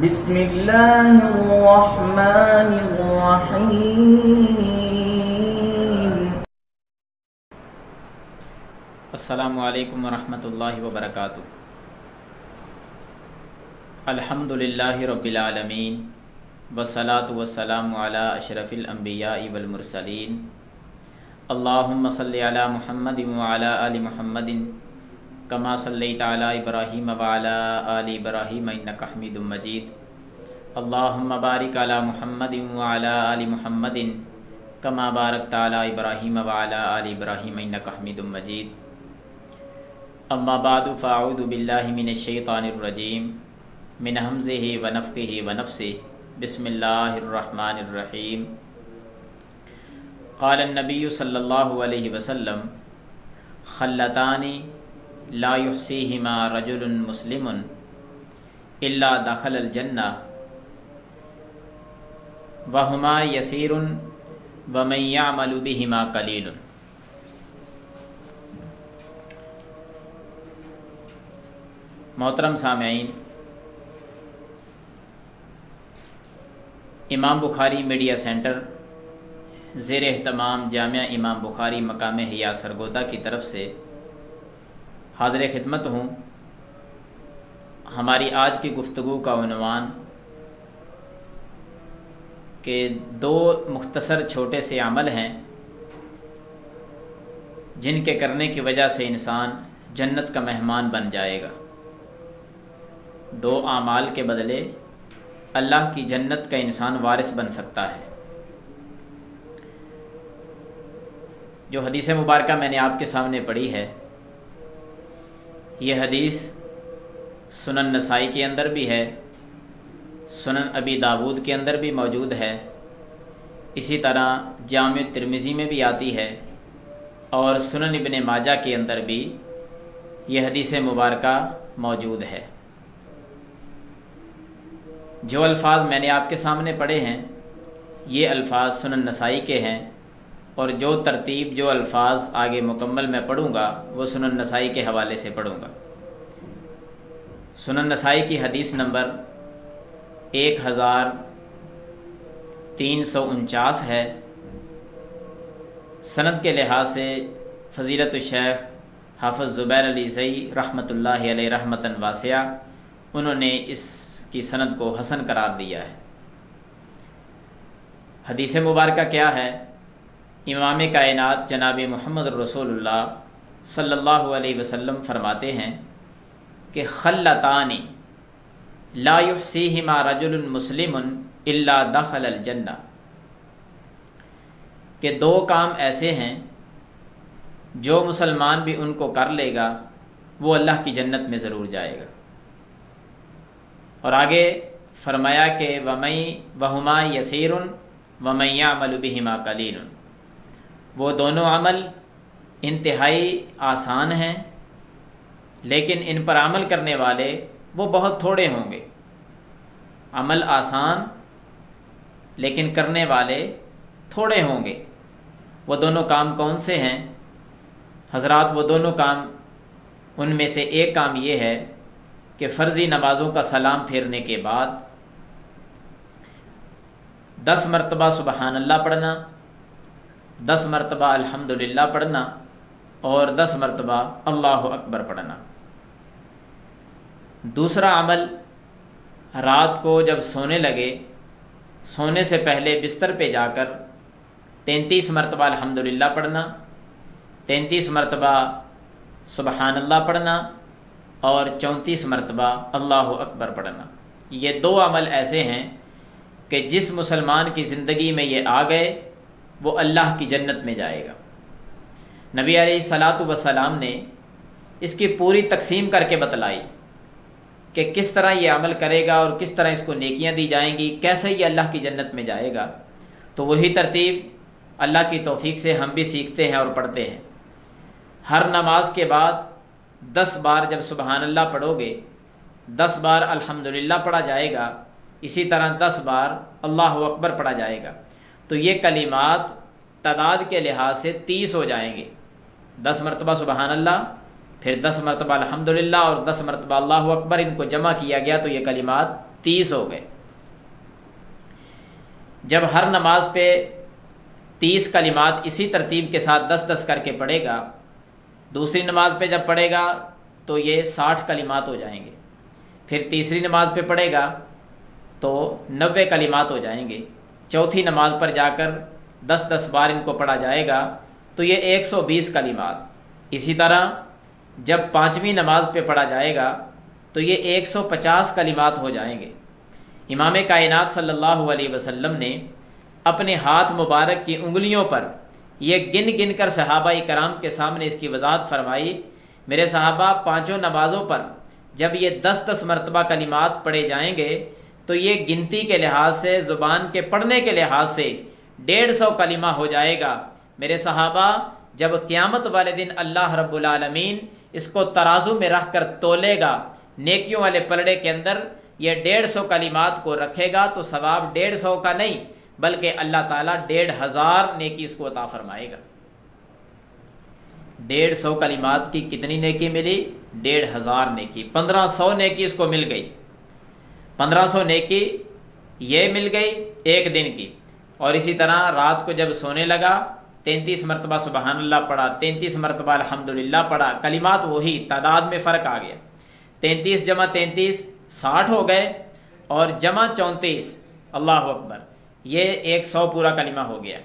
بسم اللہ الرحمن الرحیم۔ السلام علیکم ورحمۃ اللہ وبرکاتہ۔ الحمد للہ رب العالمین والصلاة والسلام علی اشرف الانبیاء والمرسلین۔ اللہم صلی علی محمد وعلی آل محمد کما صلیت علی ابراہیم وعلی آل ابراہیم انک حمید مجید۔ اللہم بارک علی محمد وعلی آل محمد کما بارکت علی ابراہیم وعلی آل ابراہیم انک حمید مجید۔ اما بعد فاعوذ باللہ من الشیطان الرجیم من ہمزہ ونفخہ ونفثہ۔ بسم اللہ الرحمن الرحیم۔ قال النبی صلی اللہ علیہ وسلم خلتان لا یحصیہما رجل مسلم الا دخل الجنہ وہما یسیر ومن یعمل بہما قلیل۔ محترم سامعین، امام بخاری میڈیا سینٹر زیر اہتمام جامعہ امام بخاری مقام حیا سرگودا کی طرف سے حاضر خدمت ہوں۔ ہماری آج کی گفتگو کا عنوان کہ دو مختصر چھوٹے سے عمل ہیں جن کے کرنے کی وجہ سے انسان جنت کا مہمان بن جائے گا۔ دو اعمال کے بدلے اللہ کی جنت کا انسان وارث بن سکتا ہے۔ جو حدیث مبارکہ میں نے آپ کے سامنے پڑھی ہے، یہ حدیث سنن نسائی کے اندر بھی ہے، سنن ابی داود کے اندر بھی موجود ہے، اسی طرح جامع ترمذی میں بھی آتی ہے، اور سنن ابن ماجہ کے اندر بھی یہ حدیث مبارکہ موجود ہے۔ جو الفاظ میں نے آپ کے سامنے پڑھے ہیں یہ الفاظ سنن نسائی کے ہیں، اور جو ترتیب جو الفاظ آگے مکمل میں پڑھوں گا وہ سنن نسائی کے حوالے سے پڑھوں گا۔ سنن نسائی کی حدیث نمبر 1349 ہے۔ سند کے لحاظ سے فضیلت الشیخ حافظ زبیر علی زئی رحمۃ اللہ علیہ رحمتاً واسعہ انہوں نے اس کی سند کو حسن قرار دیا ہے۔ حدیث مبارکہ کیا ہے؟ امام کائنات جناب محمد رسول اللہ صلی اللہ علیہ وسلم فرماتے ہیں کہ خلتان لا یحصیہما رجل مسلم الا دخل الجنہ، کہ دو کام ایسے ہیں جو مسلمان بھی ان کو کر لے گا وہ اللہ کی جنت میں ضرور جائے گا۔ اور آگے فرمایا کہ وہما یسیر ومن یعمل بہما قلیل، وہ دونوں عمل انتہائی آسان ہیں لیکن ان پر عمل کرنے والے وہ بہت تھوڑے ہوں گے۔ عمل آسان لیکن کرنے والے تھوڑے ہوں گے۔ وہ دونوں کام کون سے ہیں حضرات؟ وہ دونوں کام، ان میں سے ایک کام یہ ہے کہ فرضی نمازوں کا سلام پھیرنے کے بعد 10 مرتبہ سبحان اللہ پڑھنا، 10 مرتبہ الحمدللہ پڑھنا، اور 10 مرتبہ اللہ اکبر پڑھنا۔ دوسرا عمل، رات کو جب سونے لگے، سونے سے پہلے بستر پہ جا کر 33 مرتبہ الحمدللہ پڑھنا، 33 مرتبہ سبحان اللہ پڑھنا، اور 34 مرتبہ اللہ اکبر پڑھنا۔ یہ دو عمل ایسے ہیں کہ جس مسلمان کی زندگی میں یہ آ گئے وہ اللہ کی جنت میں جائے گا۔ نبی علیہ الصلاۃ والسلام نے اس کی پوری تقسیم کر کے بتلائی کہ کس طرح یہ عمل کرے گا اور کس طرح اس کو نیکیاں دی جائیں گی، کیسے یہ اللہ کی جنت میں جائے گا۔ تو وہی ترتیب اللہ کی توفیق سے ہم بھی سیکھتے ہیں اور پڑھتے ہیں۔ ہر نماز کے بعد 10 بار جب سبحان اللہ پڑھو گے، 10 بار الحمدللہ پڑھا جائے گا، اسی طرح 10 بار اللہ اکبر پڑھا جائے گا، تو یہ کلمات تعداد کے لحاظ سے 30 ہو جائیں گے۔ 10 مرتبہ سبحان اللہ، پھر 10 مرتبہ الحمدللہ اور 10 مرتبہ اللہ اکبر، ان کو جمع کیا گیا تو یہ کلمات 30 ہو گئے۔ جب ہر نماز پہ 30 کلمات اسی ترتیب کے ساتھ 10 کر کے پڑھے گا، دوسری نماز پہ جب پڑھے گا تو یہ 60 کلمات ہو جائیں گے، پھر تیسری نماز پہ پڑھے گا تو 90 کلمات ہو جائیں گے، چوتھی نماز پر جا کر 10 بار ان کو پڑھا جائے گا تو یہ 120 کلمات۔ اسی طرح جب 5ویں نماز پہ پڑھا جائے گا تو یہ 150 کلمات ہو جائیں گے۔ امام کائنات صلی اللہ علیہ وسلم نے اپنے ہاتھ مبارک کی انگلیوں پر یہ گن گن کر صحابہ کرام کے سامنے اس کی وضاحت فرمائی، میرے صحابہ 5 نمازوں پر جب یہ 10 مرتبہ کلمات پڑھے جائیں گے تو یہ گنتی کے لحاظ سے، زبان کے پڑھنے کے لحاظ سے 150 کلمہ ہو جائے گا۔ میرے صحابہ جب قیامت والے دن اللہ رب العالمین اس کو ترازو میں رکھ کر تولے گا، نیکیوں والے پلڑے کے اندر یہ 150 کلمات کو رکھے گا تو ثواب 150 کا نہیں بلکہ اللہ تعالیٰ 1500 نیکی اس کو عطا فرمائے گا۔ 150 کلمات کی کتنی نیکی ملی؟ 1500 نیکی، 1500 نیکی اس کو مل گئی۔ 1500 نیکی یہ مل گئی ایک دن کی، اور اسی طرح رات کو جب سونے لگا 33 مرتبہ سبحان اللہ پڑھا، 33 مرتبہ الحمدللہ پڑھا، کلمات وہی، تعداد میں فرق آ گیا، 33 جمع 33 60 ہو گئے، اور جمع 34 اللہ اکبر یہ 100 پورا کلمہ ہو گیا۔